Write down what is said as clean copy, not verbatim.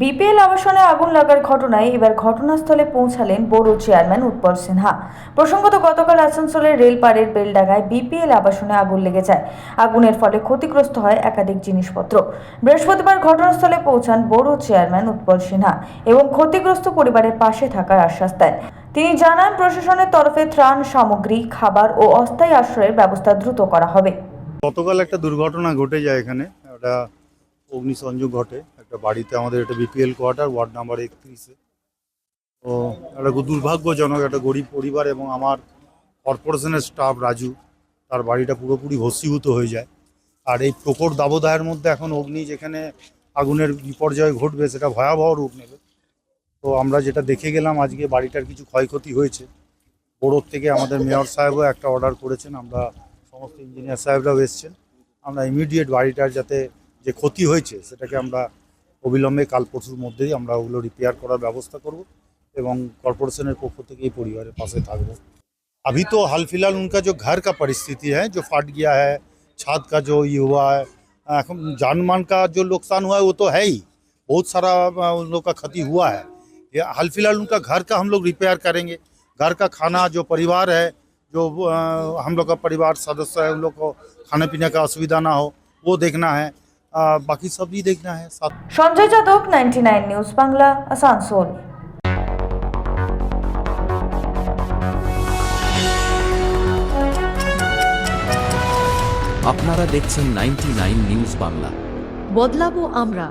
BPL আবাসনে আগুন লাগার ঘটনায় এবার ঘটনাস্থলে পৌঁছালেন বোরো চেয়ারম্যান উৎপল সিনহা। প্রসঙ্গত, গতকাল আসানসোলের রেলপাড়ের বেলডাঙ্গায় বিপিএল আবাসনে আগুন লেগে যায়। আগুনের ফলে ক্ষতিগ্রস্ত হয় একাধিক জিনিসপত্র। বৃহস্পতিবার ঘটনাস্থলে পৌঁছান বোরো চেয়ারম্যান উৎপল সিনহা এবং ক্ষতিগ্রস্ত পরিবারের পাশে থাকার আশ্বাস দেন। তিনি জানান, প্রশাসনের তরফে ত্রাণ সামগ্রী, খাবার ও অস্থায়ী আশ্রয়ের ব্যবস্থা দ্রুত করা হবে। গতকাল একটা দুর্ঘটনা ঘটে যায়, এখানে একটা অগ্নিসংযোগ ঘটে একটা বাড়িতে। আমাদের একটা বিপিএল কোয়ার্টার, ওয়ার্ড নাম্বার 31-এ। তো একটা দুর্ভাগ্যজনক, একটা গরিব পরিবার এবং আমার কর্পোরেশনের স্টাফ রাজু, তার বাড়িটা পুরোপুরি ভস্মীভূত হয়ে যায়। আর এই প্রখর দাবদাহের মধ্যে এখন অগ্নি যেখানে আগুনের বিপর্যয় ঘটবে, সেটা ভয়াবহ রূপ নেবে। তো আমরা যেটা দেখে গেলাম, আজকে বাড়িটার কিছু ক্ষয়ক্ষতি হয়েছে। বোর্ড থেকে আমাদের মেয়র সাহেবও একটা অর্ডার করেছেন, আমরা সমস্ত ইঞ্জিনিয়ার সাহেবরাও এসছেন। আমরা ইমিডিয়েট বাড়িটার যাতে যে ক্ষতি হয়েছে সেটাকে আমরা অবিলম্বে কাল পরশুর মধ্যেই আমরা ওগুলো রিপেয়ার করার ব্যবস্থা করব এবং কর্পোরেশনের পক্ষ থেকে এই পরিবারের পাশে থাকবো। अभी तो हाल फिलहाल उनका जो घर का परिस्थिति है, जो फट गया है, छत का जो ये हुआ है, जान मान का जो नुकसान हुआ है वो तो है ही, बहुत सारा उन लोग का क्षति हुआ है। ये हाल फिलहाल उनका घर का हम लोग रिपेयर करेंगे। घर का खाना, जो परिवार है, जो हम लोग का परिवार सदस्य है, उन लोग को खाने पीने का असुविधा ना हो वो देखना है। बाकी सब भी देखना है साथ। সঞ্জয় যাদব, 99 নিউজ বাংলা, আসানসোল। আপনারা দেখছেন 99 নিউজ বাংলা। বদলাবো আমরা।